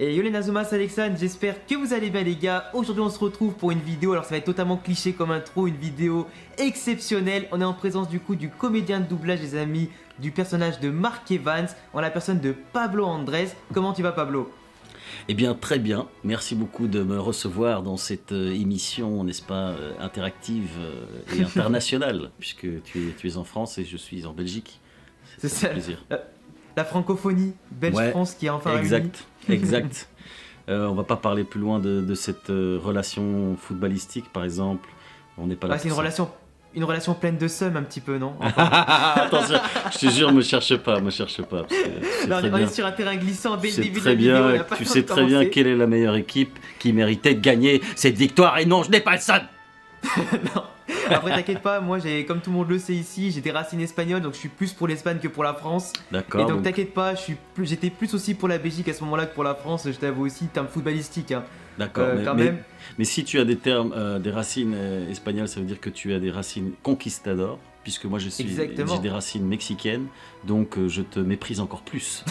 Et yo les Nazuma, c'est Alexandre, j'espère que vous allez bien les gars. Aujourd'hui on se retrouve pour une vidéo, alors ça va être totalement cliché comme intro, une vidéo exceptionnelle. On est en présence du coup du comédien de doublage les amis, du personnage de Mark Evans, en la personne de Pablo Andrés. Comment tu vas Pablo? Eh bien très bien, merci beaucoup de me recevoir dans cette émission, n'est-ce pas, interactive et internationale, puisque tu es en France et je suis en Belgique. C'est Ça fait ça, plaisir. la francophonie Belge-France qui est enfin réunie. Exact, exact. On va pas parler plus loin de cette relation footballistique, par exemple. On n'est pas là Ah, c'est pour ça. une relation pleine de seum un petit peu, non? Attention, je te jure, me cherche pas, parce que c'est Non, très on est bien. sur un terrain glissant dès Tu le sais début de très la vidéo, on bien, a pas tu le sais temps de très bien commencer. quelle est la meilleure équipe qui méritait de gagner cette victoire, et non, je n'ai pas le seum. Non. Après t'inquiète pas, moi j'ai comme tout le monde le sait ici, j'ai des racines espagnoles donc je suis plus pour l'Espagne que pour la France. Et D'accord, donc donc, t'inquiète pas, j'étais plus aussi pour la Belgique à ce moment-là que pour la France, je t'avoue aussi, terme footballistique hein. d'accord. Quand même. Mais si tu as des termes, des racines espagnoles, ça veut dire que tu as des racines conquistadors, puisque moi j'ai Exactement. des racines mexicaines, donc je te méprise encore plus.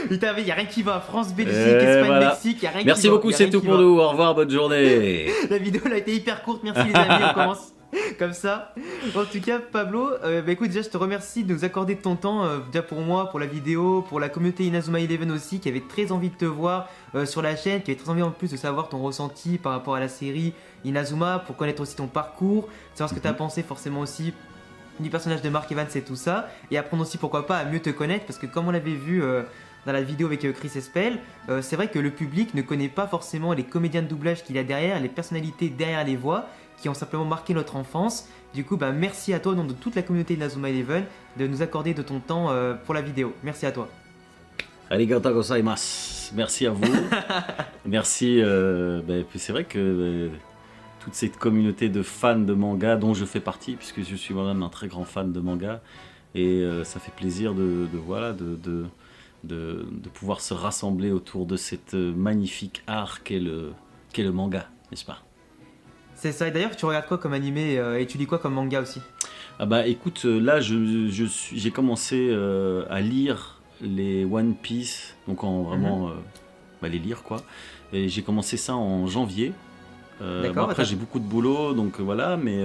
Putain mais y'a rien qui va, France, Belgique, Et Espagne, voilà. Mexique, y'a rien qui va. Merci beaucoup, y a c'est rien tout qui pour va. nous. Au revoir, bonne journée. La vidéo elle a été hyper courte, merci les amis, on commence comme ça. En tout cas Pablo, bah écoute déjà je te remercie de nous accorder de ton temps, déjà pour moi, pour la vidéo, pour la communauté Inazuma Eleven aussi qui avait très envie de te voir sur la chaîne, qui avait très envie en plus de savoir ton ressenti par rapport à la série Inazuma, pour connaître aussi ton parcours, savoir ce que tu as pensé forcément aussi du personnage de Mark Evans et tout ça, et apprendre aussi pourquoi pas à mieux te connaître, parce que comme on l'avait vu dans la vidéo avec Chris Espel, c'est vrai que le public ne connaît pas forcément les comédiens de doublage qu'il y a derrière, les personnalités derrière les voix, qui ont simplement marqué notre enfance. Du coup, bah, merci à toi au nom de toute la communauté Inazuma Eleven de nous accorder de ton temps pour la vidéo. Merci à toi. Arigatou gozaimasu. Merci à vous. Merci. C'est vrai que toute cette communauté de fans de manga dont je fais partie, puisque je suis moi-même un très grand fan de manga, et ça fait plaisir de pouvoir se rassembler autour de cette magnifique art qu'est le manga, n'est-ce pas? C'est ça. Et d'ailleurs, tu regardes quoi comme animé et tu lis quoi comme manga aussi? Ah bah écoute, là j'ai commencé à lire les One Piece, donc en vraiment les lire quoi. Et j'ai commencé ça en janvier. D'accord. Après j'ai beaucoup de boulot, donc voilà, mais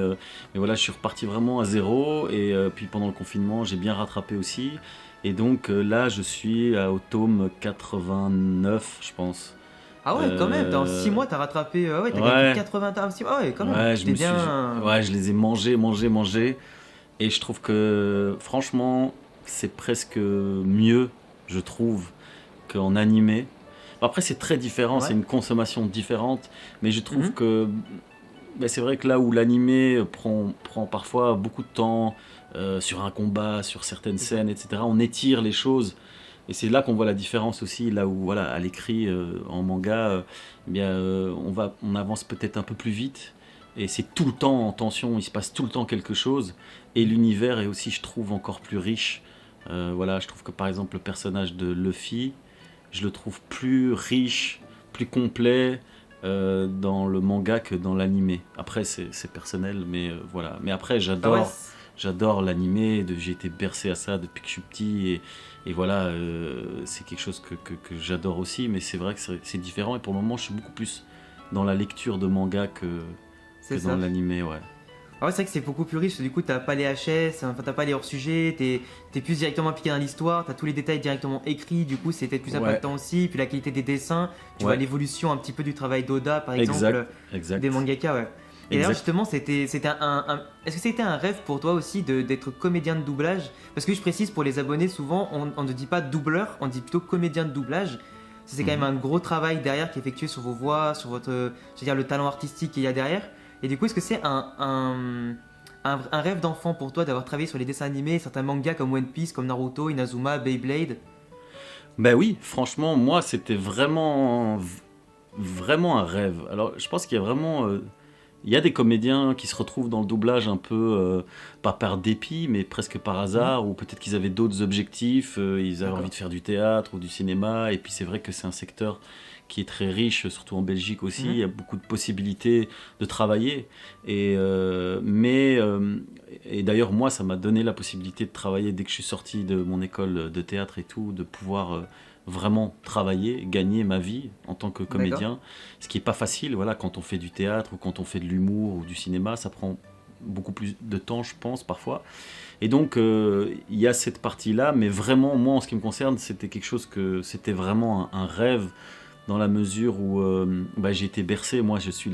voilà, je suis reparti vraiment à zéro. Et puis pendant le confinement, j'ai bien rattrapé aussi. Et donc là, je suis au tome 89, je pense. Ah ouais, quand même. Dans 6 mois, t'as rattrapé. Ouais, t'as gagné 80 tomes. Ah ouais, quand même. Ouais, T'es bien. ouais, je les ai mangés. Et je trouve que, franchement, c'est presque mieux, je trouve, qu'en animé. Après, c'est très différent, Ouais. c'est une consommation différente. Mais je trouve que c'est vrai que là où l'animé prend parfois beaucoup de temps sur un combat, sur certaines scènes, etc., on étire les choses. Et c'est là qu'on voit la différence aussi, là où voilà, à l'écrit, en manga, on avance peut-être un peu plus vite. Et c'est tout le temps en tension, il se passe tout le temps quelque chose. Et l'univers est aussi, je trouve, encore plus riche. Voilà, je trouve que par exemple le personnage de Luffy, je le trouve plus riche, plus complet dans le manga que dans l'animé. Après, c'est personnel, mais voilà. Mais après, Ah ouais, j'adore l'animé, j'ai été bercé à ça depuis que je suis petit. Et voilà, c'est quelque chose que j'adore aussi. Mais c'est vrai que c'est différent. Et pour le moment, je suis beaucoup plus dans la lecture de manga que c'est dans ça. l'animé, ouais. Ah ouais, c'est vrai que c'est beaucoup plus riche, du coup t'as pas les HS, enfin t'as pas les hors-sujets, t'es plus directement impliqué dans l'histoire, t'as tous les détails directement écrits, du coup c'était plus impactant aussi, puis la qualité des dessins, tu vois l'évolution un petit peu du travail d'Oda par exemple, Exact. des mangaka, ouais. Et d'ailleurs justement, est-ce que c'était un rêve pour toi aussi d'être comédien de doublage? Parce que je précise pour les abonnés, souvent on ne dit pas doubleur, on dit plutôt comédien de doublage. C'est quand même un gros travail derrière qui est effectué sur vos voix, sur votre, je veux dire, le talent artistique qu'il y a derrière. Et du coup, est-ce que c'est un rêve d'enfant pour toi d'avoir travaillé sur les dessins animés, certains mangas comme One Piece, comme Naruto, Inazuma, Beyblade? Ben oui, franchement, moi, c'était vraiment un rêve. Alors, je pense qu'il y a vraiment... il y a des comédiens qui se retrouvent dans le doublage un peu, pas par dépit, mais presque par hasard, ou peut-être qu'ils avaient d'autres objectifs, ils avaient envie de faire du théâtre ou du cinéma, et puis c'est vrai que c'est un secteur qui est très riche, surtout en Belgique aussi, il y a beaucoup de possibilités de travailler, et d'ailleurs moi ça m'a donné la possibilité de travailler dès que je suis sorti de mon école de théâtre et tout, de pouvoir vraiment travailler, gagner ma vie en tant que comédien, ce qui est pas facile. Voilà, quand on fait du théâtre ou quand on fait de l'humour ou du cinéma, ça prend beaucoup plus de temps, je pense, parfois. Et donc, il y a cette partie-là, mais vraiment, moi, en ce qui me concerne, c'était vraiment un rêve dans la mesure où j'ai été bercé. Moi, je suis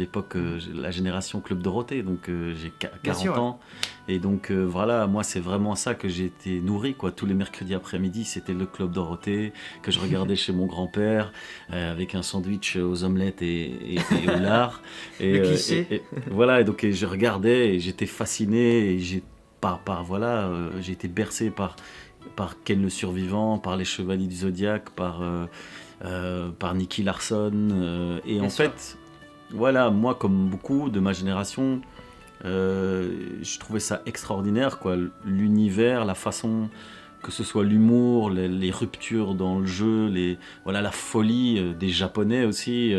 la génération Club Dorothée, donc j'ai 40 ans. Et donc, voilà, moi, c'est vraiment ça que j'ai été nourri, quoi. Tous les mercredis après-midi, c'était le Club Dorothée que je regardais chez mon grand-père, avec un sandwich aux omelettes et au lard. Le cliché. Et voilà, et donc je regardais et j'étais fasciné, et j'ai été bercé par Ken le Survivant, par les Chevaliers du Zodiaque, par Nicky Larson. Et en fait, voilà, moi, comme beaucoup de ma génération, je trouvais ça extraordinaire, quoi. L'univers, la façon, que ce soit l'humour, les ruptures dans le jeu, la folie des Japonais aussi,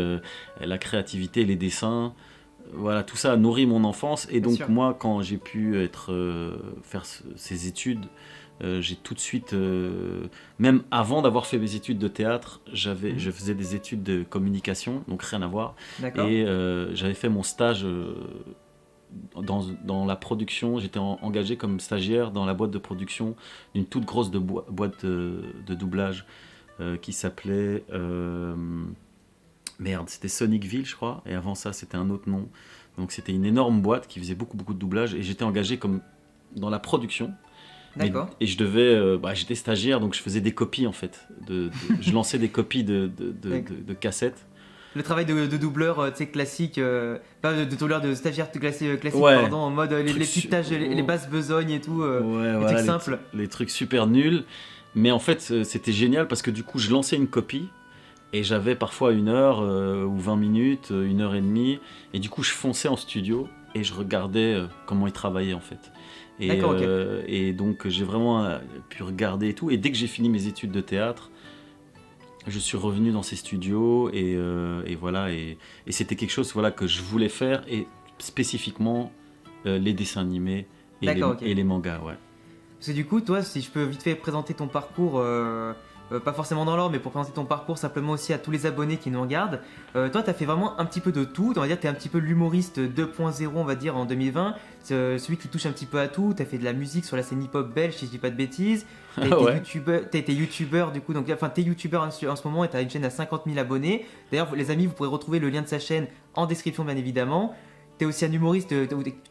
la créativité, les dessins. Voilà, tout ça a nourri mon enfance. Et donc, moi, quand j'ai pu faire ces études, j'ai tout de suite, même avant d'avoir fait mes études de théâtre, je faisais des études de communication, donc rien à voir. Et j'avais fait mon stage dans la production. J'étais engagé comme stagiaire dans la boîte de production d'une toute grosse boîte de doublage qui s'appelait... c'était Sonicville, je crois, et avant ça, c'était un autre nom. Donc c'était une énorme boîte qui faisait beaucoup de doublage, et j'étais engagé comme dans la production. Et je devais, j'étais stagiaire, donc je faisais des copies en fait. Je lançais des copies de cassettes. Le travail de doubleur, tu sais, classique, pas de doubleur, de stagiaire classique, ouais, pardon, en mode les petites tâches, les basses besognes et tout, les trucs simples. Les trucs super nuls. Mais en fait, c'était génial parce que du coup, je lançais une copie. Et j'avais parfois 1 heure ou 20 minutes, 1h30. Et du coup, je fonçais en studio et je regardais comment ils travaillaient en fait. Et donc, j'ai vraiment pu regarder et tout. Et dès que j'ai fini mes études de théâtre, je suis revenu dans ces studios. Et voilà. Et c'était quelque chose, voilà, que je voulais faire. Et spécifiquement, les dessins animés et les mangas. Ouais. Parce que du coup, toi, si je peux vite fait présenter ton parcours... pas forcément dans l'ordre, mais pour présenter ton parcours simplement aussi à tous les abonnés qui nous regardent. Toi, tu as fait vraiment un petit peu de tout. On va dire que tu es un petit peu l'humoriste 2.0, on va dire, en 2020. Celui qui touche un petit peu à tout. Tu as fait de la musique sur la scène hip-hop belge, si je dis pas de bêtises. Tu as été youtubeur, du coup. Donc, enfin, tu es youtubeur en ce moment et tu as une chaîne à 50 000 abonnés. D'ailleurs, les amis, vous pourrez retrouver le lien de sa chaîne en description, bien évidemment. Tu es aussi un humoriste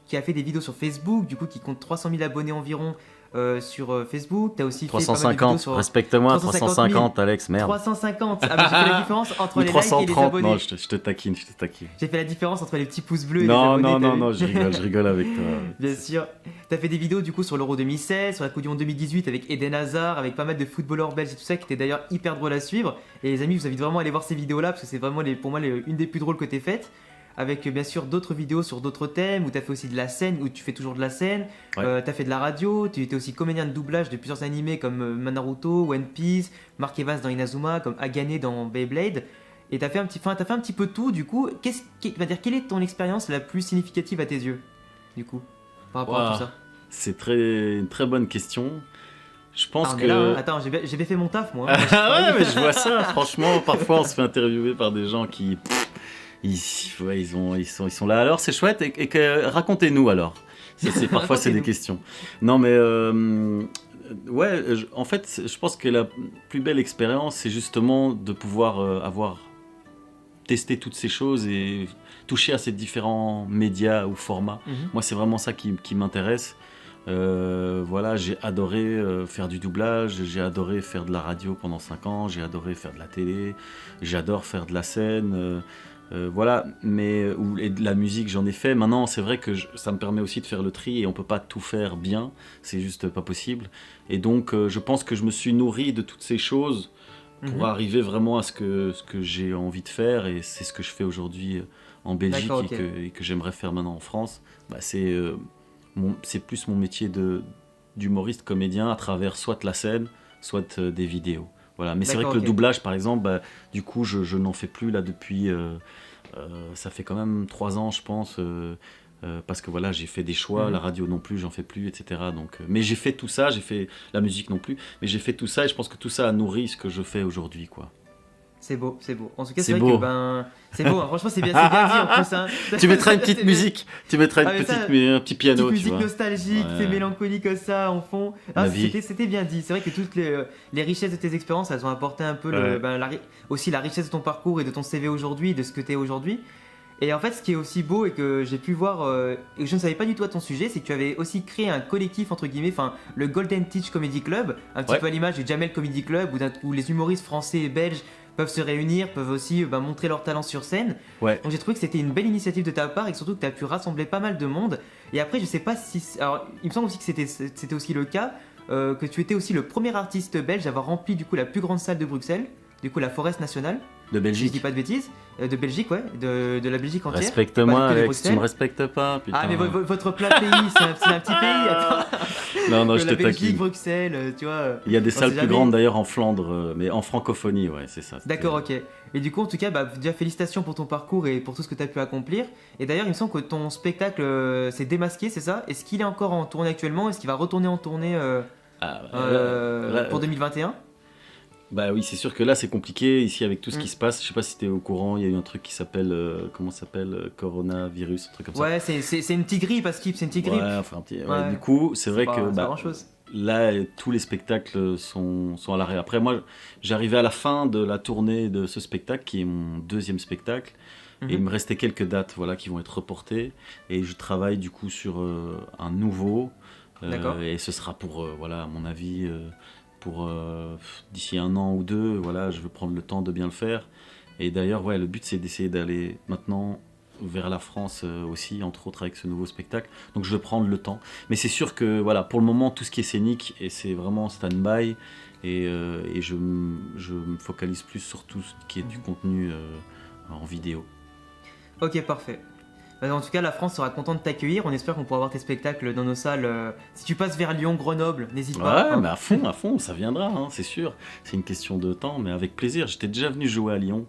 qui a fait des vidéos sur Facebook, du coup, qui compte 300 000 abonnés environ. Sur Facebook, tu as aussi 350, fait pas mal de vidéos sur... respecte-moi, 350 Alex, merde. 350, j'ai fait la différence entre les likes et les abonnés. Non, je te taquine. J'ai fait la différence entre les petits pouces bleus et non, les abonnés. Non, je rigole avec toi. Bien sûr. Tu as fait des vidéos du coup sur l'Euro 2016, sur la Coupe du Monde 2018 avec Eden Hazard, avec pas mal de footballeurs belges et tout ça, qui était d'ailleurs hyper drôle à suivre. Et les amis, je vous invite vraiment à aller voir ces vidéos-là, parce que c'est vraiment pour moi une des plus drôles que tu aies faites. Avec bien sûr d'autres vidéos sur d'autres thèmes, où tu as fait aussi de la scène, où tu fais toujours de la scène, tu as fait de la radio, tu étais aussi comédien de doublage de plusieurs animés comme Naruto, One Piece, Mark Evans dans Inazuma, comme Agane dans Beyblade, et tu as fait un petit peu tout. Du coup, quelle est ton expérience la plus significative à tes yeux, du coup, par rapport à tout ça? C'est une très bonne question. Je pense que... Là, attends, j'ai bien fait mon taf, moi. Ouais, mais je vois ça, franchement, parfois on se fait interviewer par des gens qui... Ils sont là, alors c'est chouette, racontez-nous alors. Parfois c'est des questions. Non mais en fait je pense que la plus belle expérience c'est justement de pouvoir avoir testé toutes ces choses et toucher à ces différents médias ou formats. Moi c'est vraiment ça qui m'intéresse. Voilà, j'ai adoré faire du doublage, j'ai adoré faire de la radio pendant 5 ans, j'ai adoré faire de la télé, j'adore faire de la scène. Voilà, et de la musique j'en ai fait. Maintenant c'est vrai que ça me permet aussi de faire le tri et on peut pas tout faire bien, c'est juste pas possible. Et donc je pense que je me suis nourri de toutes ces choses pour arriver vraiment à ce que j'ai envie de faire, et c'est ce que je fais aujourd'hui en Belgique et que j'aimerais faire maintenant en France. C'est plus mon métier d'humoriste comédien à travers soit la scène, soit des vidéos. Voilà. Mais c'est vrai que le doublage, par exemple, du coup, je n'en fais plus là depuis... ça fait quand même 3 ans, je pense. parce que voilà, j'ai fait des choix, la radio non plus, j'en fais plus, etc. Donc, mais j'ai fait tout ça, j'ai fait la musique non plus, mais j'ai fait tout ça et je pense que tout ça a nourri ce que je fais aujourd'hui, quoi. C'est beau, c'est beau. En tout cas, C'est c'est vrai beau. que c'est beau. Hein. Franchement, c'est bien dit en plus. Hein. Tu mettras une petite C'est bien. musique, tu mettras Ah, mais ça, un petit piano, Petite tu musique vois. nostalgique, Ouais. c'est mélancolique comme ça en fond. Ah, La vie. c'était bien dit. C'est vrai que toutes les richesses de tes expériences, elles ont apporté un peu Ouais. aussi la richesse de ton parcours et de ton CV aujourd'hui, de ce que tu es aujourd'hui. Et en fait, ce qui est aussi beau et que j'ai pu voir, et que je ne savais pas du tout à ton sujet, c'est que tu avais aussi créé un collectif, entre guillemets, enfin, le Golden Teach Comedy Club, un petit Ouais. peu à l'image du Jamel Comedy Club, où les humoristes français et belges peuvent se réunir, peuvent aussi montrer leur talent sur scène. Ouais. Donc j'ai trouvé que c'était une belle initiative de ta part et que surtout que tu as pu rassembler pas mal de monde. Et après, je sais pas si. Alors, il me semble aussi que c'était aussi le cas, que tu étais aussi le premier artiste belge à avoir rempli du coup la plus grande salle de Bruxelles, du coup la Forest Nationale. De Si je Belgique. dis pas de bêtises, de Belgique, ouais, de la Belgique entière. Respecte-moi, Pas que de Alex, tu Bruxelles. me respectes pas, putain. Ah, mais votre plat pays, c'est un petit pays, attends. Non, non, Que je te la Belgique, taquine. Bruxelles, tu vois. Il y a des on salles sait plus jamais. grandes d'ailleurs en Flandre, mais en francophonie, ouais, c'est ça. D'accord, ok. Et du coup, en tout cas, déjà félicitations pour ton parcours et pour tout ce que tu as pu accomplir. Et d'ailleurs, il me semble que ton spectacle s'est démasqué, c'est ça? Est-ce qu'il est encore en tournée actuellement? Est-ce qu'il va retourner en tournée Ah, pour 2021? bah oui, c'est sûr que là c'est compliqué ici avec tout ce qui se passe. Je sais pas si t'es au courant, il y a eu un truc qui s'appelle comment ça s'appelle coronavirus, un truc comme ça. Ouais, c'est une petite grippe, Skip, c'est une petite grippe. Ouais, enfin, ouais, Ouais. du coup, c'est vrai pas- que c'est pas grand-chose. là tous les spectacles sont à l'arrêt. Après moi, j'arrivais à la fin de la tournée de ce spectacle qui est mon deuxième spectacle. Et il me restait quelques dates voilà, qui vont être reportées. Et je travaille du coup sur un nouveau. D'accord. Et ce sera pour, voilà, à mon avis, pour d'ici 1 an ou 2. Voilà, je veux prendre le temps de bien le faire. Et d'ailleurs, ouais, le but c'est d'essayer d'aller maintenant vers la France aussi, entre autres avec ce nouveau spectacle. Donc je veux prendre le temps. Mais c'est sûr que voilà, pour le moment, tout ce qui est scénique, et c'est vraiment stand-by. Et je me focalise plus sur tout ce qui est du contenu en vidéo. Ok, parfait. En tout cas, la France sera contente de t'accueillir. On espère qu'on pourra voir tes spectacles dans nos salles. Si tu passes vers Lyon, Grenoble, n'hésite pas. Ouais, hein. mais à fond, ça viendra, hein, c'est sûr. C'est une question de temps, mais avec plaisir. J'étais déjà venu jouer à Lyon.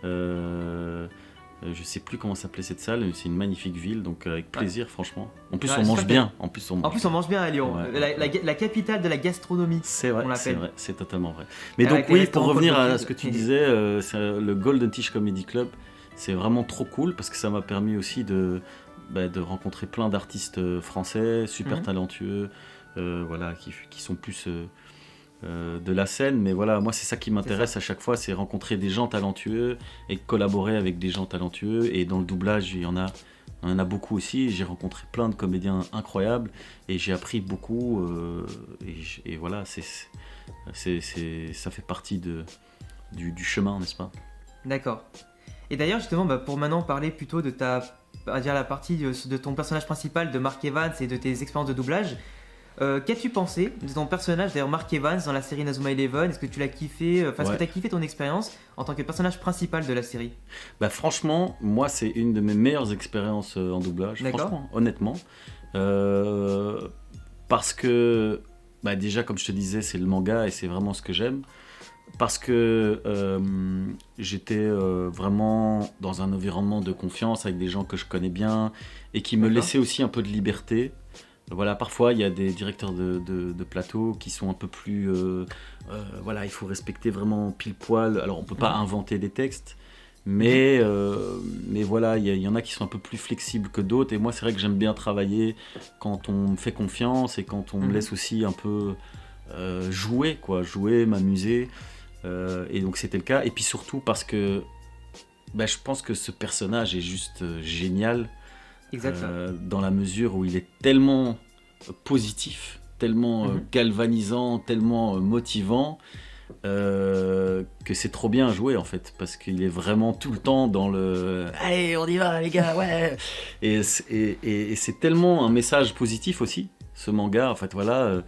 Je sais plus comment s'appelait cette salle, mais c'est une magnifique ville, donc avec plaisir, franchement. En plus, Ouais, on mange j'espère bien. En plus, on mange En plus, on mange bien à Lyon. Ouais. La capitale de la gastronomie. C'est vrai, on c'est l'appelle. vrai, c'est totalement vrai. Mais Avec donc les oui, restaurants pour revenir à Paul ce que tu Bocuse. disais, le Golden Tish Comedy Club, c'est vraiment trop cool parce que ça m'a permis aussi de rencontrer plein d'artistes français, super talentueux, voilà, qui sont plus de la scène. Mais voilà, moi c'est ça qui m'intéresse à chaque fois, c'est rencontrer des gens talentueux et collaborer avec des gens talentueux. Et dans le doublage, il y en a beaucoup aussi. J'ai rencontré plein de comédiens incroyables et j'ai appris beaucoup. Et voilà, ça fait partie du chemin, n'est-ce pas? D'accord. Et d'ailleurs, justement, pour maintenant parler plutôt de la partie de ton personnage principal, de Mark Evans et de tes expériences de doublage, qu'as-tu pensé de ton personnage, d'ailleurs Mark Evans, dans la série Inazuma Eleven? Est-ce que tu l'as kiffé? Est-ce que Ouais. tu as kiffé ton expérience en tant que personnage principal de la série? Bah franchement, moi c'est une de mes meilleures expériences en doublage, D'accord. franchement, honnêtement. Parce que, déjà comme je te disais, c'est le manga et c'est vraiment ce que j'aime. Parce que j'étais vraiment dans un environnement de confiance avec des gens que je connais bien et qui me D'accord. laissaient aussi un peu de liberté. Voilà, parfois il y a des directeurs de plateau qui sont un peu plus... voilà, il faut respecter vraiment pile poil. Alors on peut pas inventer des textes, mais voilà, il y en a qui sont un peu plus flexibles que d'autres. Et moi c'est vrai que j'aime bien travailler quand on me fait confiance et quand on me laisse aussi un peu jouer, m'amuser. Et donc c'était le cas. Et puis surtout parce que je pense que ce personnage est juste génial. Exactement. Dans la mesure où il est tellement positif, tellement galvanisant, tellement motivant, que c'est trop bien à jouer en fait, parce qu'il est vraiment tout le temps dans le « Allez, on y va les gars, ouais !» Et c'est tellement un message positif aussi, ce manga, en fait, voilà.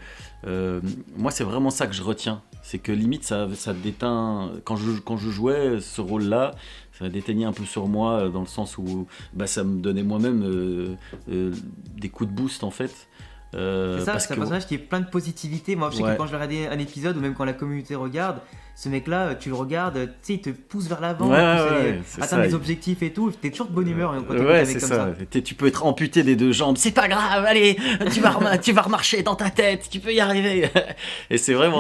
Moi, c'est vraiment ça que je retiens. C'est que limite, ça déteint... Quand je jouais ce rôle-là, ça déteignait un peu sur moi, dans le sens où ça me donnait moi-même des coups de boost, en fait. C'est ça, parce c'est un que personnage qui est plein de positivité. Moi, je sais Ouais. que quand je regardais un épisode, ou même quand la communauté regarde, ce mec-là, tu le regardes, tu sais, il te pousse vers l'avant, Ouais, il pousse à ouais, c'est atteindre ça. des objectifs et tout. T'es toujours de bonne humeur quand t'écoutes Ouais, un c'est mec comme ça. ça. Tu peux être amputé des 2 jambes, c'est pas grave, allez, tu vas remarcher dans ta tête, tu peux y arriver. Et c'est vrai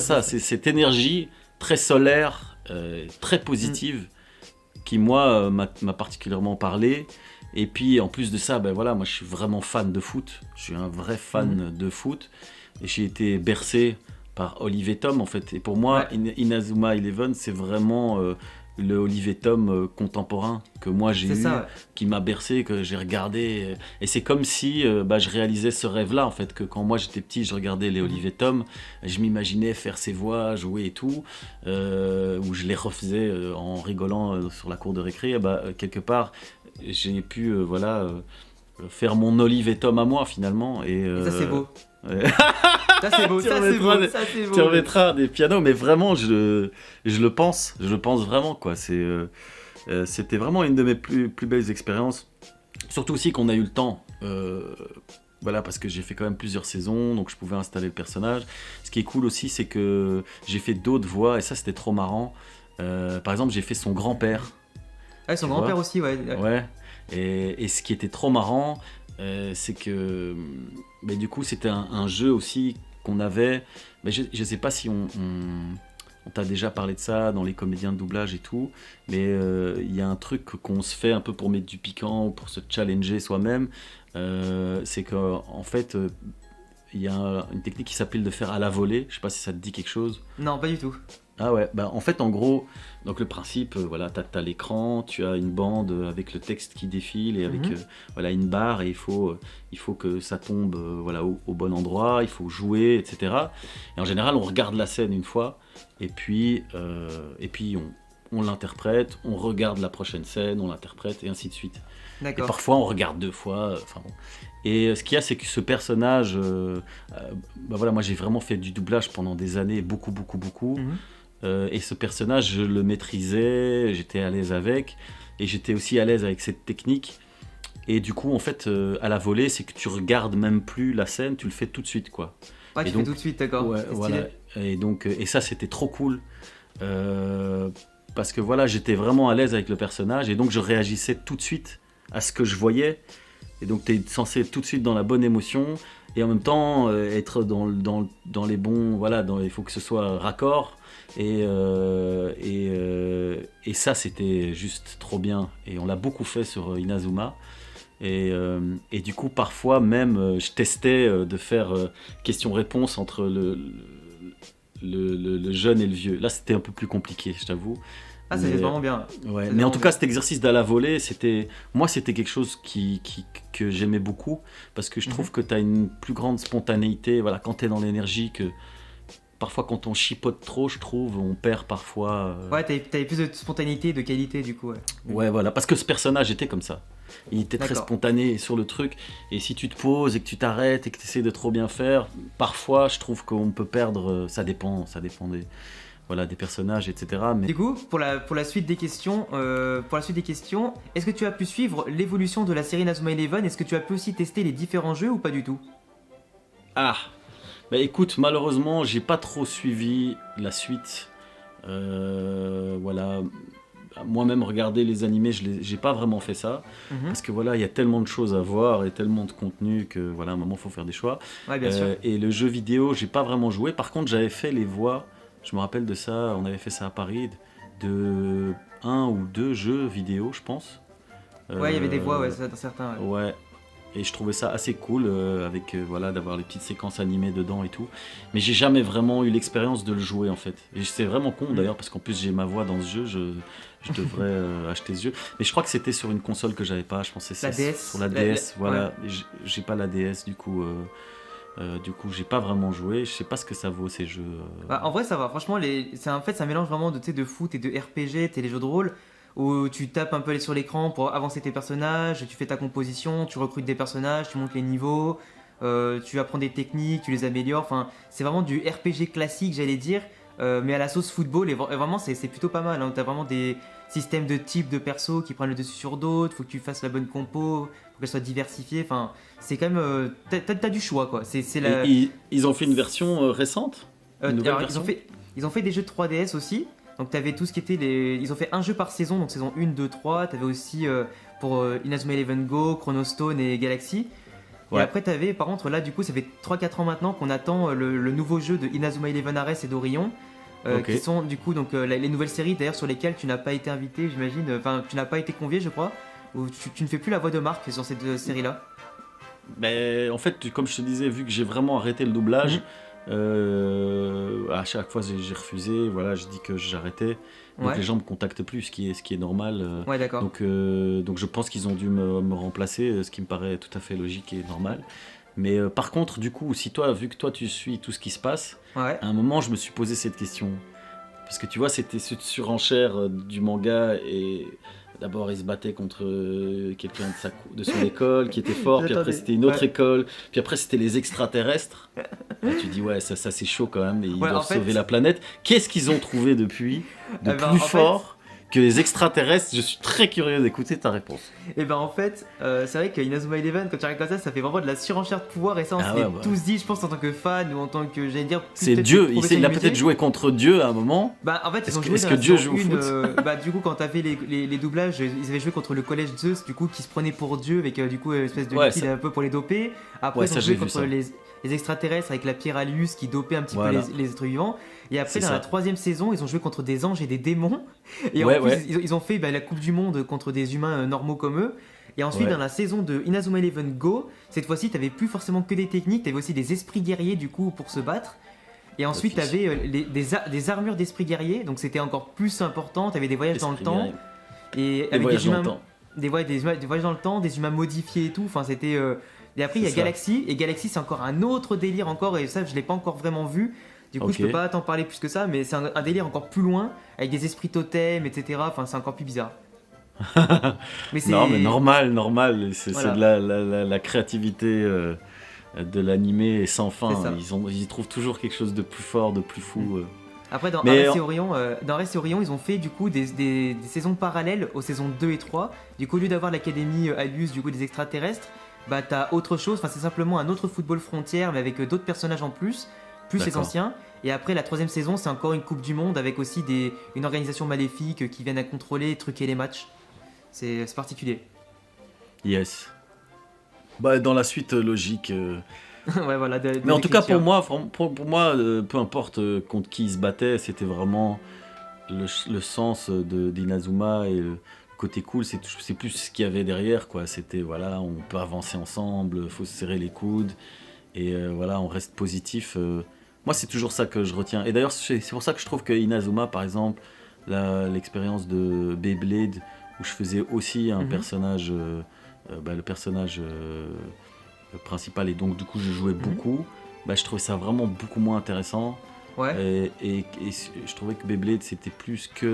ça, c'est cette énergie très solaire, très positive, qui moi m'a particulièrement parlé. Et puis en plus de ça, ben voilà, moi je suis vraiment fan de foot, je suis un vrai fan de foot, et j'ai été bercé par Olivier Tom en fait. Et pour moi, Inazuma Eleven, c'est vraiment le Olivier Tom contemporain que moi j'ai C'est eu, ça, ouais. qui m'a bercé, que j'ai regardé. Et c'est comme si je réalisais ce rêve-là en fait, que quand moi j'étais petit, je regardais les Olivier Tom, je m'imaginais faire ses voix, jouer et tout, où je les refaisais en rigolant sur la cour de récré. Et quelque part, j'ai pu faire mon Olivier Tom à moi finalement. Et ça, c'est beau. ouais. Ça, c'est beau, Tu ça, c'est remettras beau, des- ça, c'est beau. Tu remettras des pianos, mais vraiment, je le pense vraiment, quoi. C'était vraiment une de mes plus belles expériences. Surtout aussi qu'on a eu le temps, voilà, parce que j'ai fait quand même plusieurs saisons, donc je pouvais installer le personnage. Ce qui est cool aussi, c'est que j'ai fait d'autres voix, et ça, c'était trop marrant. Par exemple, j'ai fait son grand-père. Ouais, son Tu grand-père vois. aussi, ouais. Ouais. Et ce qui était trop marrant, c'est que du coup c'était un jeu aussi qu'on avait. Mais je sais pas si on t'a déjà parlé de ça dans les comédiens de doublage et tout, mais il y a un truc qu'on se fait un peu pour mettre du piquant ou pour se challenger soi-même. C'est qu'en fait, il y a une technique qui s'appelle de faire à la volée. Je sais pas si ça te dit quelque chose. Non, pas du tout. Ah ouais, en fait en gros, donc le principe, voilà, t'as l'écran, tu as une bande avec le texte qui défile et avec voilà, une barre, et il faut que ça tombe voilà, au bon endroit, il faut jouer, etc. Et en général on regarde la scène une fois, et puis on l'interprète, on regarde la prochaine scène, on l'interprète, et ainsi de suite. Et D'accord. parfois on regarde 2 fois, enfin bon. Et ce qu'il y a, c'est que ce personnage, voilà, moi j'ai vraiment fait du doublage pendant des années, beaucoup. Mhm. Et ce personnage, je le maîtrisais, j'étais à l'aise avec, et j'étais aussi à l'aise avec cette technique. Et du coup, en fait, à la volée, c'est que tu regardes même plus la scène, tu le fais tout de suite, quoi. Ouais, Et tu fais tout de suite, d'accord. Ouais, C'est voilà. stylé. Et donc, et ça, c'était trop cool. Parce que voilà, j'étais vraiment à l'aise avec le personnage, et donc je réagissais tout de suite à ce que je voyais. Et donc, tu es censé être tout de suite dans la bonne émotion, et en même temps, être dans les bons. Voilà, il faut que ce soit raccord. Et ça, c'était juste trop bien. Et on l'a beaucoup fait sur Inazuma. Et du coup, parfois même, je testais de faire question-réponse entre le jeune et le vieux. Là, c'était un peu plus compliqué, je t'avoue. Ah, c'est Mais- vraiment bien. Ouais, C'est mais en vraiment tout bien. cas, cet exercice d'à la volée, c'était quelque chose que j'aimais beaucoup, parce que je trouve que tu as une plus grande spontanéité, voilà, quand tu es dans l'énergie, que parfois quand on chipote trop, je trouve, on perd parfois. Ouais, t'avais plus de spontanéité, de qualité, du coup, ouais. Ouais, voilà, parce que ce personnage était comme ça. Il était très D'accord. spontané sur le truc, et si tu te poses et que tu t'arrêtes et que tu essaies de trop bien faire, parfois je trouve qu'on peut perdre, ça dépend des personnages, etc. Mais Du coup, pour la suite des questions, est-ce que tu as pu suivre l'évolution de la série Inazuma Eleven? Est-ce que tu as pu aussi tester les différents jeux ou pas du tout? Ah, bah écoute, malheureusement, j'ai pas trop suivi la suite. Voilà, moi-même regarder les animés, j'ai pas vraiment fait ça, Mhm. parce que voilà, il y a tellement de choses à voir et tellement de contenu que voilà, à un moment, faut faire des choix. Ouais, bien sûr. Et le jeu vidéo, j'ai pas vraiment joué. Par contre, j'avais fait les voix. Je me rappelle de ça. On avait fait ça à Paris, de 1 ou 2 jeux vidéo, je pense. Ouais, il y avait des voix, ouais, certains. Ouais. Ouais. Et je trouvais ça assez cool avec voilà, d'avoir les petites séquences animées dedans et tout. Mais j'ai jamais vraiment eu l'expérience de le jouer en fait. Et c'est vraiment con d'ailleurs, parce qu'en plus j'ai ma voix dans ce jeu, je devrais acheter ce jeu. Mais je crois que c'était sur une console que j'avais pas, je pensais que La c'est DS. sur la DS, voilà. Et j'ai pas la DS du coup j'ai pas vraiment joué. Je sais pas ce que ça vaut ces jeux. Bah, en vrai, ça va. Franchement, c'est un mélange vraiment de, tu sais, de foot et de RPG, t'es les jeux de rôle, où tu tapes un peu sur l'écran pour avancer tes personnages, tu fais ta composition, tu recrutes des personnages, tu montes les niveaux, tu apprends des techniques, tu les améliores. Enfin, c'est vraiment du RPG classique, j'allais dire, mais à la sauce football, et vraiment c'est plutôt pas mal. Hein. T'as vraiment des systèmes de types de persos qui prennent le dessus sur d'autres, faut que tu fasses la bonne compo, faut qu'elle soit diversifiée, enfin c'est quand même... t'as du choix quoi. C'est la... Ils ont fait une version récente une nouvelle alors, version ils ont fait des jeux de 3DS aussi, donc t'avais tout ce qui était les... Ils ont fait un jeu par saison, donc saison 1, 2, 3, t'avais aussi pour Inazuma Eleven Go, Chronostone et Galaxy. Et après, t'avais, par contre, là, du coup, ça fait 3-4 ans maintenant qu'on attend le nouveau jeu de Inazuma Eleven Ares et d'Orion, qui sont, du coup, donc, les nouvelles séries, d'ailleurs, sur lesquelles tu n'as pas été invité, j'imagine, enfin, tu n'as pas été convié, je crois, ou tu ne fais plus la voix de Marc sur cette série-là. Ben, en fait, comme je te disais, vu que j'ai vraiment arrêté le doublage, à chaque fois j'ai refusé, voilà, j'ai dit que j'arrêtais. Donc les gens me contactent plus, ce qui est normal. Ouais, d'accord. Donc je pense qu'ils ont dû me remplacer, ce qui me paraît tout à fait logique et normal. Mais par contre, du coup, vu que toi tu suis tout ce qui se passe, à un moment je me suis posé cette question. Parce que tu vois, c'était cette surenchère du manga et d'abord il se battait contre quelqu'un de son école qui était fort, puis après c'était une autre école, puis après c'était les extraterrestres. Là, tu dis ouais, ça c'est chaud quand même, et ils doivent sauver la planète. Qu'est-ce qu'ils ont trouvé depuis de plus fort que les extraterrestres? Je suis très curieux d'écouter ta réponse. Et ben en fait, c'est vrai que Inazuma Eleven, quand tu regardes comme ça fait vraiment de la surenchère de pouvoir, et ça on s'est tous dit, je pense, en tant que fan ou en tant que, j'allais dire, c'est Dieu. Il a peut-être joué contre Dieu à un moment. Bah en fait, ils ont joué est-ce que Dieu joue au foot bah du coup, quand t'as fait les doublages, ils avaient joué contre le collège Zeus, du coup, qui se prenait pour Dieu avec du coup une espèce de liquide un peu pour les doper. Après, ils ont joué contre les extraterrestres avec la pierre Alius qui dopait un petit peu les êtres vivants. Et après, dans la 3e saison, ils ont joué contre des anges et des démons. Et en plus, ils ont fait la Coupe du Monde contre des humains normaux comme eux. Et ensuite, dans la saison de Inazuma Eleven Go, cette fois-ci, t'avais plus forcément que des techniques, t'avais aussi des esprits guerriers du coup pour se battre. Et ensuite, t'avais des armures d'esprits guerriers, donc c'était encore plus important. T'avais des voyages dans le temps. Et avec des humains. Des voyages dans le temps, des humains modifiés et tout. Enfin, c'était. Et après, il y a Galaxy. Et Galaxy, c'est encore un autre délire encore. Et ça, je l'ai pas encore vraiment vu. Du coup, je peux pas t'en parler plus que ça. Mais c'est un délire encore plus loin. Avec des esprits totems, etc. Enfin, c'est encore plus bizarre. Non, mais normal. C'est de la créativité de l'animé sans fin. Ils y trouvent toujours quelque chose de plus fort, de plus fou. Après, dans Ares et Orion, ils ont fait du coup des saisons parallèles aux saisons 2 et 3. Du coup, au lieu d'avoir l'académie Alius, du coup des extraterrestres, bah t'as autre chose. Enfin, c'est simplement un autre football frontière, mais avec d'autres personnages en plus les anciens. Et après, la 3e saison, c'est encore une Coupe du Monde avec aussi une organisation maléfique qui viennent à contrôler, truquer les matchs. C'est particulier. Yes. Bah, dans la suite logique. Ouais, voilà. Mais en tout cas, pour moi, peu importe contre qui ils se battaient, c'était vraiment le sens d'Inazuma et le côté cool. C'est plus ce qu'il y avait derrière, quoi. C'était voilà, on peut avancer ensemble, faut se serrer les coudes et voilà, on reste positif. Moi, c'est toujours ça que je retiens. Et d'ailleurs, c'est pour ça que je trouve que Inazuma, par exemple, l'expérience de Beyblade, où je faisais aussi un personnage, le personnage principal, et donc du coup je jouais beaucoup, je trouvais ça vraiment beaucoup moins intéressant. Et je trouvais que Beyblade c'était plus que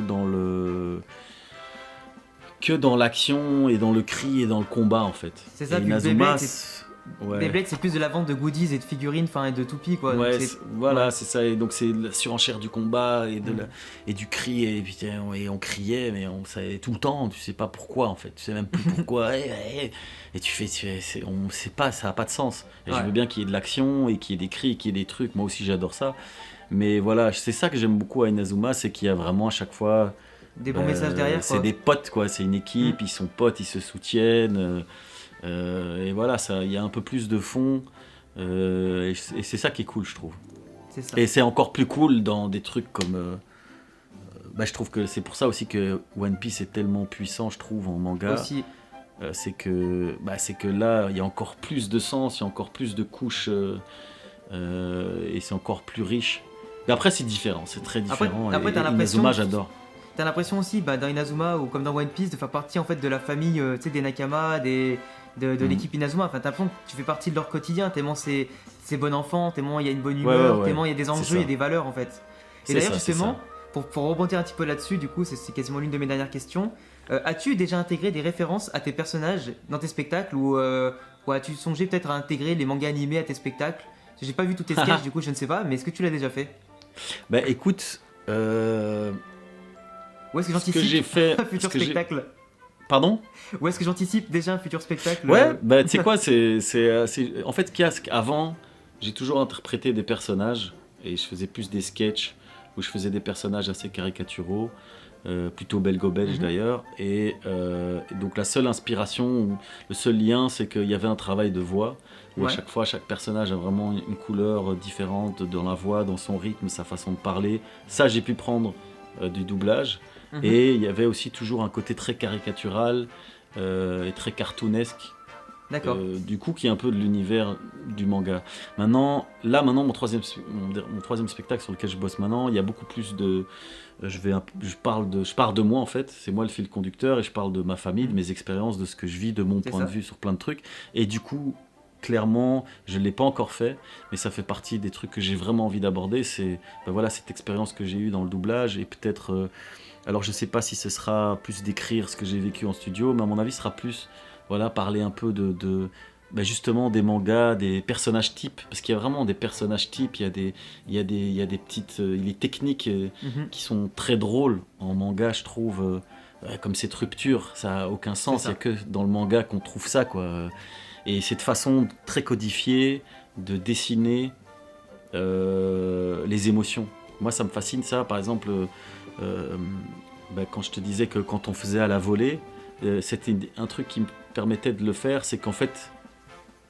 dans l'action et dans le cri et dans le combat en fait. C'est ça, Beyblade, c'est plus de la vente de goodies et de figurines, enfin et de toupies quoi. Ouais, c'est ça. Et donc c'est la surenchère du combat et du cri, et on criait, mais on savait tout le temps. Tu sais pas pourquoi en fait. Tu sais même plus pourquoi. et on sait pas, ça a pas de sens. Et je veux bien qu'il y ait de l'action et qu'il y ait des cris, qu'il y ait des trucs. Moi aussi j'adore ça. Mais voilà, c'est ça que j'aime beaucoup à Inazuma, c'est qu'il y a vraiment à chaque fois des bons messages derrière. C'est des potes quoi. C'est une équipe, ils sont potes, ils se soutiennent. Et voilà, il y a un peu plus de fond, et c'est ça qui est cool, je trouve. C'est ça. Et c'est encore plus cool dans des trucs comme. Je trouve que c'est pour ça aussi que One Piece est tellement puissant, je trouve, en manga. Aussi. C'est que là, il y a encore plus de sens, il y a encore plus de couches, et c'est encore plus riche. Mais après, c'est différent, c'est très différent. Après, et Inazuma, j'adore. T'as l'impression aussi, dans Inazuma ou comme dans One Piece, de faire partie en fait de la famille, des Nakama, de l'équipe Inazuma. Enfin, t'as l'impression que tu fais partie de leur quotidien, tellement c'est bon enfant, tellement il y a une bonne humeur, tellement il y a des enjeux, il y a des valeurs en fait. Et d'ailleurs, justement, pour rebondir un petit peu là-dessus, du coup, c'est quasiment l'une de mes dernières questions. As-tu déjà intégré des références à tes personnages dans tes spectacles, ou as-tu songé peut-être à intégrer les mangas animés à tes spectacles? J'ai pas vu tous tes sketchs, du coup, je ne sais pas, mais est-ce que tu l'as déjà fait? Bah écoute, Où est-ce que ce que j'anticipe j'ai fait... un futur ce que j'ai- spectacle? Pardon? Où est-ce que j'anticipe déjà un futur spectacle? Ouais, bah tu sais quoi, en fait, Casque, avant, j'ai toujours interprété des personnages, et je faisais plus des sketchs, où je faisais des personnages assez caricaturaux, plutôt belgo-belge Mhm. d'ailleurs, et donc la seule inspiration, ou le seul lien, c'est qu'il y avait un travail de voix, où à Ouais. chaque fois, chaque personnage a vraiment une couleur différente dans la voix, dans son rythme, sa façon de parler. Ça, j'ai pu prendre du doublage. Mhm. Et il y avait aussi toujours un côté très caricatural et très cartoonesque, D'accord. du coup, qui est un peu de l'univers du manga. Maintenant, mon troisième spectacle sur lequel je bosse maintenant, il y a beaucoup plus de... je pars de moi en fait, c'est moi le fil conducteur et je parle de ma famille, de mes expériences, de ce que je vis, de mon C'est point ça. de vue sur plein de trucs. Et du coup, clairement, je ne l'ai pas encore fait, mais ça fait partie des trucs que j'ai vraiment envie d'aborder. C'est ben voilà, cette expérience que j'ai eue dans le doublage et peut-être... alors je sais pas si ce sera plus d'écrire ce que j'ai vécu en studio, mais à mon avis ce sera plus voilà, parler un peu ben justement des mangas, des personnages types, parce qu'il y a vraiment des personnages types, il y a des petites les techniques Mhm. qui sont très drôles en manga, je trouve, comme cette rupture, ça a aucun C'est sens, il y ça. a que dans le manga qu'on trouve ça, quoi. Et cette façon très codifiée de dessiner les émotions. Moi, ça me fascine ça. Par exemple, euh, quand je te disais que quand on faisait à la volée, c'était un truc qui me permettait de le faire, c'est qu'en fait,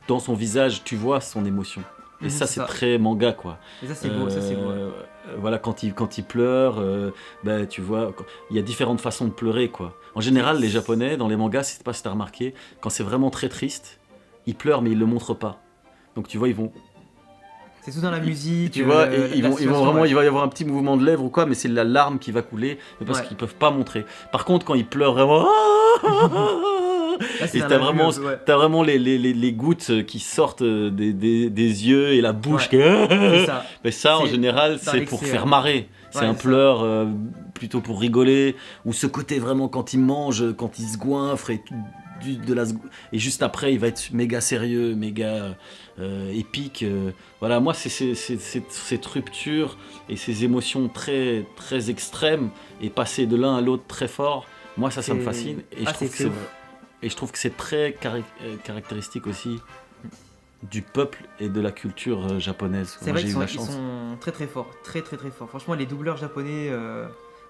dans son visage, tu vois son émotion. Et Mhm, ça, c'est c'est ça. très manga, quoi. Et ça, c'est beau, ça, c'est beau. Ouais. Voilà, quand il pleure, tu vois, il y a différentes façons de pleurer, quoi. En général, les Japonais, dans les mangas, je sais pas si t'as remarqué, quand c'est vraiment très triste, ils pleurent, mais ils le montrent pas. Donc tu vois, C'est tout dans la musique, tu vois, la ils vont situation, vraiment, ouais. il va y avoir un petit mouvement de lèvres ou quoi, mais c'est la larme qui va couler, mais parce Ouais. qu'ils peuvent pas montrer. Par contre, quand ils pleurent vraiment, Là, c'est et dans la rue, ouais. t'as vraiment les gouttes qui sortent des yeux et la bouche. Ouais. C'est ça. Mais ça, en C'est général, dans c'est l'excès, pour faire ouais. marrer. C'est Ouais, un c'est ça. pleur plutôt pour rigoler, ou ce côté vraiment quand il mange, quand il se goinfre et et juste après il va être méga sérieux, méga épique. Voilà, moi c'est cette rupture et ces émotions très très extrêmes et passer de l'un à l'autre très fort. Moi ça me C'est- fascine et Ah, c'est ouf. je trouve que c'est très caractéristique aussi du peuple et de la culture japonaise. C'est Moi vrai j'ai qu'ils eu sont, la ils chance. sont très très forts, très très très forts. Franchement, les doubleurs japonais,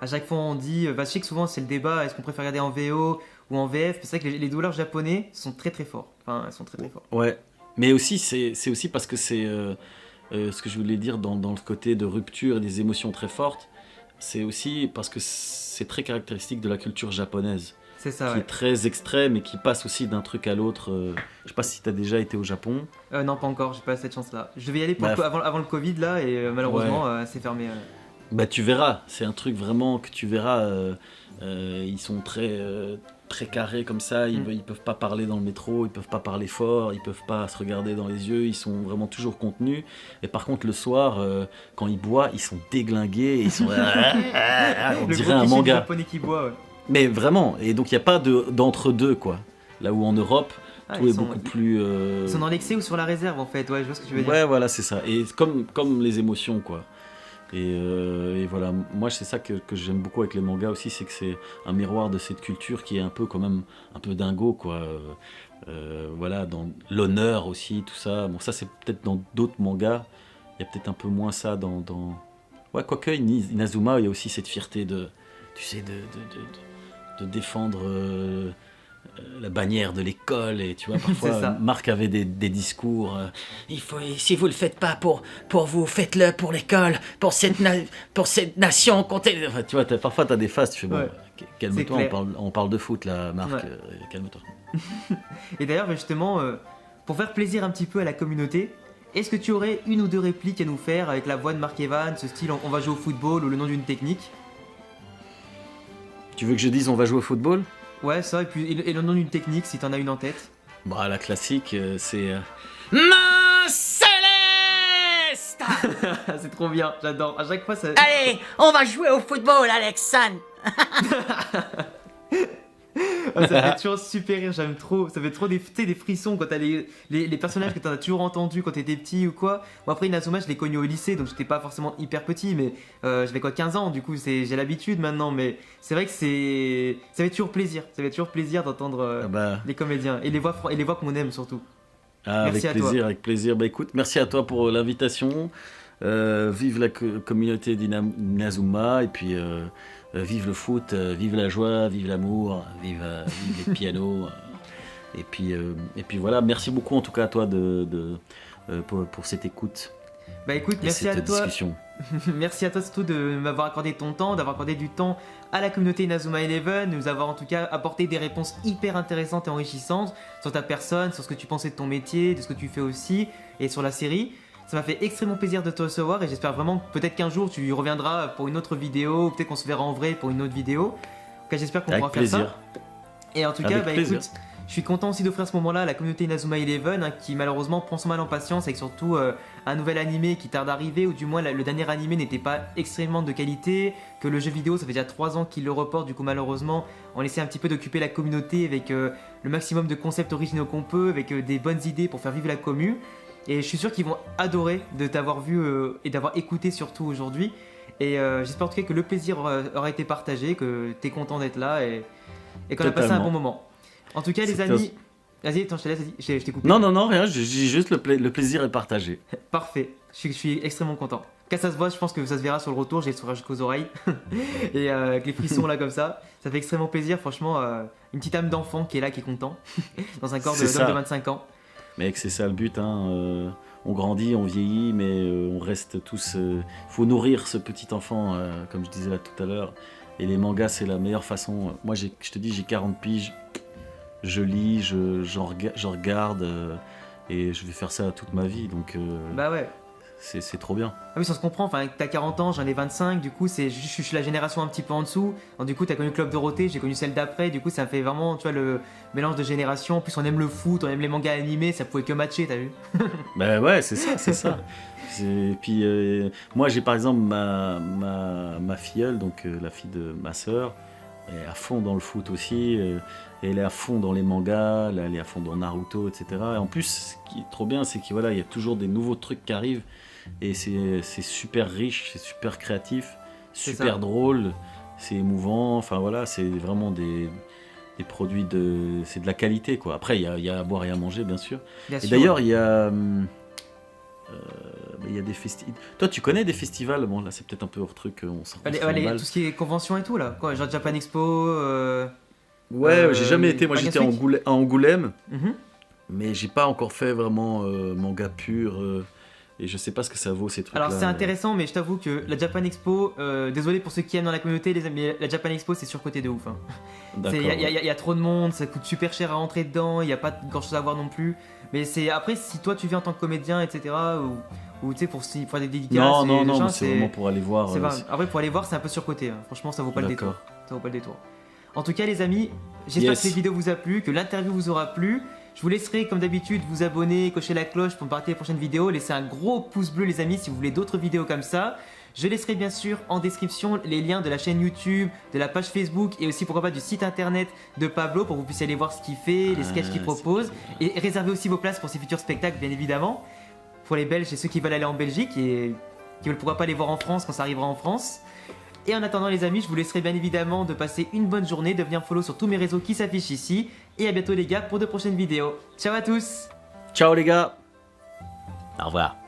à chaque fois on dit, je sais que souvent c'est le débat, est-ce qu'on préfère regarder en VO ou en VF? C'est vrai que les doubleurs japonais sont très très forts. Enfin, ils sont très très forts. Ouais, mais aussi c'est aussi parce que c'est ce que je voulais dire dans le côté de rupture et des émotions très fortes. C'est aussi parce que c'est très caractéristique de la culture japonaise, C'est ça, qui est ouais. très extrême et qui passe aussi d'un truc à l'autre. Je sais pas si tu as déjà été au Japon. Non, pas encore, j'ai pas cette chance-là. Je devais y aller Bah, avant le Covid là, et malheureusement, c'est fermé. bah tu verras, c'est un truc vraiment que tu verras. Ils sont très carrés comme ça, ils peuvent pas parler dans le métro, ils peuvent pas parler fort, ils peuvent pas se regarder dans les yeux, ils sont vraiment toujours contenus. Et par contre le soir, quand ils boivent, ils sont déglingués, ils sont... on Le dirait gros un cliché du manga. japonais qui boit, ouais. Mais vraiment, et donc il n'y a pas d'entre-deux, quoi. Là où en Europe, Ah, tout est beaucoup plus... ils sont dans l'excès ou sur la réserve en fait, ouais, je vois ce que tu veux dire. Ouais, voilà, c'est ça. Et comme les émotions, quoi. Et voilà, moi c'est ça que j'aime beaucoup avec les mangas aussi, c'est que c'est un miroir de cette culture qui est un peu quand même un peu dingo, quoi. Voilà, dans l'honneur aussi, tout ça. Bon, ça c'est peut-être dans d'autres mangas, il y a peut-être un peu moins ça dans... Ouais, quoique Inazuma, il y a aussi cette fierté de, tu sais, de défendre la bannière de l'école, et tu vois, C'est parfois ça. Marc avait des discours il faut, si vous le faites pas pour vous, faites-le pour l'école, pour cette nation, comptez. Enfin, tu vois, parfois t'as des phases, tu fais bon, Ouais. calme-toi, C'est clair. on parle de foot là, Marc, Ouais. calme-toi. Et d'ailleurs, justement, pour faire plaisir un petit peu à la communauté, est-ce que tu aurais une ou deux répliques à nous faire avec la voix de Mark Evans, ce style on va jouer au football ou le nom d'une technique? Tu veux que je dise on va jouer au football? Ouais, ça, et puis et le nom d'une technique si t'en as une en tête. Bah la classique, c'est Main Céleste. C'est trop bien, j'adore. À chaque fois, ça. Allez, on va jouer au football, Alexandre. Ah, ça fait toujours super rire, j'aime trop. Ça fait trop des, tu sais, des frissons quand t'as les personnages que t'as toujours entendus quand t'étais petit ou quoi. Bon, après, Inazuma, je l'ai connu au lycée, donc j'étais pas forcément hyper petit, mais j'avais quoi, 15 ans, du coup, j'ai l'habitude maintenant. Mais c'est vrai que ça fait toujours plaisir. Ça fait toujours plaisir d'entendre les comédiens et les voix qu'on aime surtout. Ah, Merci avec à toi. plaisir, avec plaisir. Bah écoute, merci à toi pour l'invitation. Vive la communauté d'Inazuma et puis vive le foot, vive la joie, vive l'amour, vive les pianos. Et puis voilà, merci beaucoup en tout cas à toi pour cette écoute Bah écoute, et merci à cette toi. discussion. Merci à toi surtout de m'avoir accordé ton temps, d'avoir accordé du temps à la communauté Inazuma Eleven, de nous avoir en tout cas apporté des réponses hyper intéressantes et enrichissantes sur ta personne, sur ce que tu pensais de ton métier, de ce que tu fais aussi, et sur la série. Ça m'a fait extrêmement plaisir de te recevoir et j'espère vraiment que peut-être qu'un jour tu reviendras pour une autre vidéo, ou peut-être qu'on se verra en vrai pour une autre vidéo. En tout cas, j'espère qu'on Avec pourra faire ça. plaisir. Et en tout cas, Avec bah plaisir. écoute, je suis content aussi d'offrir ce moment-là à la communauté Inazuma Eleven, qui malheureusement prend son mal en patience avec surtout un nouvel animé qui tarde à arriver, ou du moins le dernier animé n'était pas extrêmement de qualité, que le jeu vidéo ça fait déjà 3 ans qu'il le reporte, du coup malheureusement on essaie un petit peu d'occuper la communauté avec le maximum de concepts originaux qu'on peut, avec des bonnes idées pour faire vivre la commu. Et je suis sûr qu'ils vont adorer de t'avoir vu et d'avoir écouté surtout aujourd'hui. Et j'espère en tout cas que le plaisir aura été partagé, que t'es content d'être là et qu'on a passé un Totalement. bon moment. En tout cas, les C'était amis. Vas-y, attends, je te laisse, vas-y, je t'ai coupé. Non, rien, je dis juste le plaisir est partagé. Parfait, je suis extrêmement content. Quand ça se voit, je pense que ça se verra sur le retour, j'ai le sourire jusqu'aux oreilles. Et avec les frissons là comme ça fait extrêmement plaisir, franchement. Une petite âme d'enfant qui est là, qui est content, dans un corps C'est d'homme ça. de 25 ans. Mec, c'est ça le but, hein. On grandit, on vieillit, mais on reste tous. Faut nourrir ce petit enfant, comme je disais là tout à l'heure. Et les mangas, c'est la meilleure façon. Moi, je te dis, j'ai 40 piges. Je lis, je regarde, et je vais faire ça toute ma vie. Donc, Bah ouais. c'est trop bien. Ah oui, ça se comprend, enfin, t'as 40 ans, j'en ai 25, du coup, je suis la génération un petit peu en dessous. Donc, du coup, t'as connu Club Dorothée, j'ai connu celle d'après, du coup, ça fait vraiment, tu vois, le mélange de générations. En plus, on aime le foot, on aime les mangas animés, ça pouvait que matcher, t'as vu? Ben ouais, c'est ça, c'est ça. Et puis, moi, j'ai par exemple ma filleule, donc la fille de ma sœur, elle est à fond dans le foot aussi, elle est à fond dans les mangas, là, elle est à fond dans Naruto, etc. Et en plus, ce qui est trop bien, c'est qu'il voilà, y a toujours des nouveaux trucs qui arrivent, et c'est super riche, c'est super créatif, C'est super ça. drôle, c'est émouvant, enfin voilà, c'est vraiment des produits c'est de la qualité, quoi. Après, il y a à boire et à manger, bien sûr. Bien Et sûr. d'ailleurs, il y a des festivals. Toi, tu connais des festivals? Bon, là, c'est peut-être un peu hors truc, on s'en mal. Tout ce qui est convention et tout, là, quoi, genre Japan Expo. Ouais, j'ai jamais été. Moi, Manga j'étais Week. à Angoulême, Mhm. mais j'ai pas encore fait vraiment manga pur. Et je sais pas ce que ça vaut, ces trucs-là. Alors c'est intéressant, mais je t'avoue que la Japan Expo, désolé pour ceux qui aiment dans la communauté, les amis, mais la Japan Expo c'est surcoté de ouf. Hein. D'accord. Il y a trop de monde, ça coûte super cher à rentrer dedans, il n'y a pas grand chose à voir non plus. Mais c'est après, si toi tu viens en tant que comédien, etc., ou tu sais, pour faire des dédicaces, Non, et machin, mais c'est vraiment pour aller voir. c'est pas- Après, pour aller voir, c'est un peu surcoté. Hein. Franchement, ça vaut pas le détour. D'accord. Ça vaut pas le détour. En tout cas, les amis, j'espère Yes. que cette vidéo vous a plu, que l'interview vous aura plu. Je vous laisserai, comme d'habitude, vous abonner, cocher la cloche pour ne pas rater les prochaines vidéos. Laissez un gros pouce bleu, les amis, si vous voulez d'autres vidéos comme ça. Je laisserai bien sûr en description les liens de la chaîne YouTube, de la page Facebook et aussi pourquoi pas du site internet de Pablo pour que vous puissiez aller voir ce qu'il fait, les sketchs qu'il c'est propose. bien. Et réservez aussi vos places pour ses futurs spectacles, bien évidemment. Pour les Belges et ceux qui veulent aller en Belgique et qui veulent pourquoi pas les voir en France quand ça arrivera en France. Et en attendant les amis, je vous laisserai bien évidemment de passer une bonne journée, de venir follow sur tous mes réseaux qui s'affichent ici. Et à bientôt les gars pour de prochaines vidéos. Ciao à tous! Ciao les gars. Au revoir.